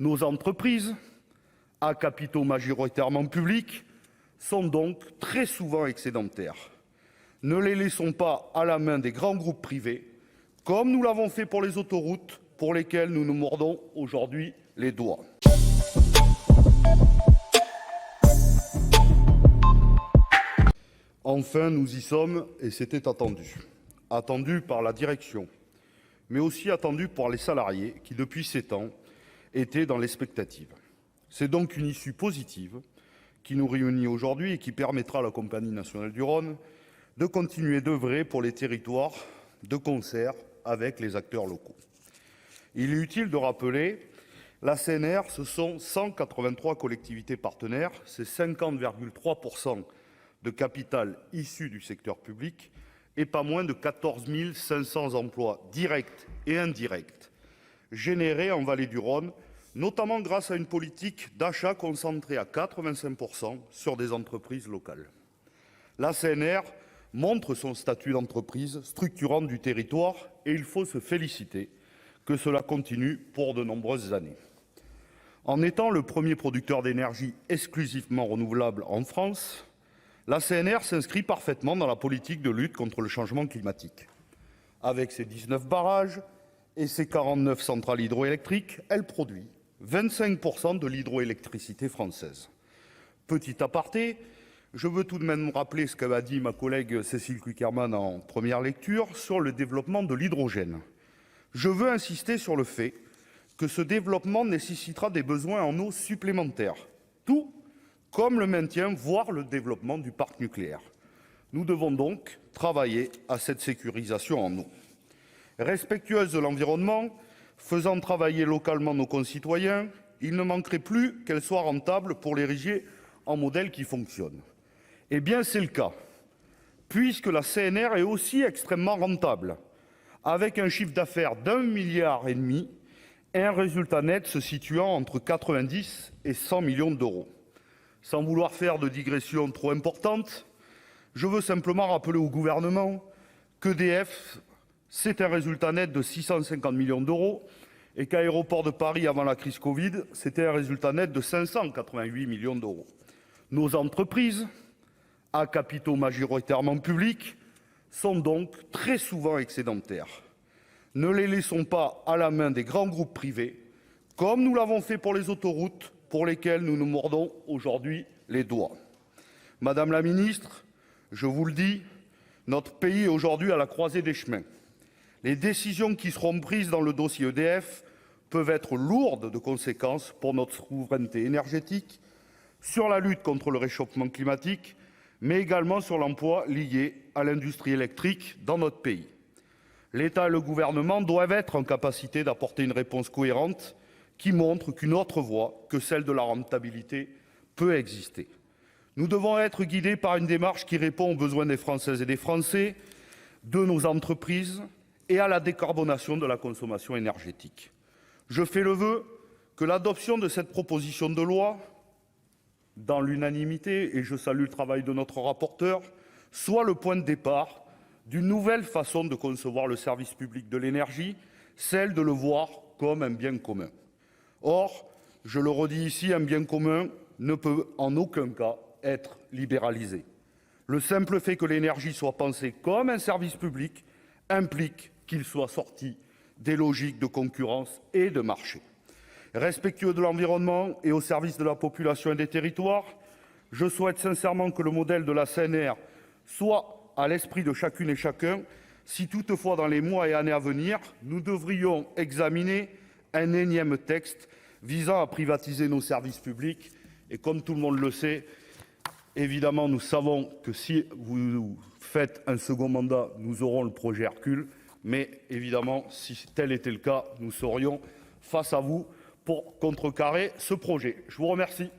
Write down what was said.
Nos entreprises, à capitaux majoritairement publics, sont donc très souvent excédentaires. Ne les laissons pas à la main des grands groupes privés, comme nous l'avons fait pour les autoroutes, pour lesquelles nous nous mordons aujourd'hui les doigts. Enfin, nous y sommes, et c'était attendu. Attendu par la direction, mais aussi attendu par les salariés qui, depuis 7 ans, étaient dans l'expectative. C'est donc une issue positive qui nous réunit aujourd'hui et qui permettra à la Compagnie nationale du Rhône de continuer d'œuvrer pour les territoires de concert avec les acteurs locaux. Il est utile de rappeler, la CNR, ce sont 183 collectivités partenaires, c'est 50,3% de capital issu du secteur public et pas moins de 14 500 emplois directs et indirects générés en vallée du Rhône, notamment grâce à une politique d'achat concentrée à 85% sur des entreprises locales. La CNR montre son statut d'entreprise structurante du territoire et il faut se féliciter que cela continue pour de nombreuses années. En étant le premier producteur d'énergie exclusivement renouvelable en France, la CNR s'inscrit parfaitement dans la politique de lutte contre le changement climatique. Avec ses 19 barrages et ses 49 centrales hydroélectriques, elle produit 25% de l'hydroélectricité française. Petit aparté, je veux tout de même rappeler ce qu'a dit ma collègue Cécile Cukierman en première lecture sur le développement de l'hydrogène. Je veux insister sur le fait que ce développement nécessitera des besoins en eau supplémentaires, tout comme le maintien, voire le développement du parc nucléaire. Nous devons donc travailler à cette sécurisation en eau. Respectueuse de l'environnement, faisant travailler localement nos concitoyens, il ne manquerait plus qu'elle soit rentable pour l'ériger en modèle qui fonctionne. Eh bien, c'est le cas, puisque la CNR est aussi extrêmement rentable, avec un chiffre d'affaires d'1,5 milliard et un résultat net se situant entre 90 et 100 millions d'euros. Sans vouloir faire de digression trop importante, je veux simplement rappeler au gouvernement qu'EDF, c'est un résultat net de 650 millions d'euros et qu'Aéroports de Paris, avant la crise Covid, c'était un résultat net de 588 millions d'euros. Nos entreprises, à capitaux majoritairement publics, sont donc très souvent excédentaires. Ne les laissons pas à la main des grands groupes privés, comme nous l'avons fait pour les autoroutes, pour lesquelles nous nous mordons aujourd'hui les doigts. Madame la ministre, je vous le dis, notre pays est aujourd'hui à la croisée des chemins. Les décisions qui seront prises dans le dossier EDF peuvent être lourdes de conséquences pour notre souveraineté énergétique, sur la lutte contre le réchauffement climatique, mais également sur l'emploi lié à l'industrie électrique dans notre pays. L'État et le gouvernement doivent être en capacité d'apporter une réponse cohérente qui montre qu'une autre voie que celle de la rentabilité peut exister. Nous devons être guidés par une démarche qui répond aux besoins des Françaises et des Français, de nos entreprises et à la décarbonation de la consommation énergétique. Je fais le vœu que l'adoption de cette proposition de loi, dans l'unanimité, et je salue le travail de notre rapporteur, soit le point de départ d'une nouvelle façon de concevoir le service public de l'énergie, celle de le voir comme un bien commun. Or, je le redis ici, un bien commun ne peut en aucun cas être libéralisé. Le simple fait que l'énergie soit pensée comme un service public implique qu'il soit sorti des logiques de concurrence et de marché. Respectueux de l'environnement et au service de la population et des territoires, je souhaite sincèrement que le modèle de la CNR soit à l'esprit de chacune et chacun. Si toutefois, dans les mois et années à venir, nous devrions examiner un énième texte visant à privatiser nos services publics. Et comme tout le monde le sait, évidemment, nous savons que si vous faites un second mandat, nous aurons le projet Hercule. Mais évidemment, si tel était le cas, nous serions face à vous pour contrecarrer ce projet. Je vous remercie.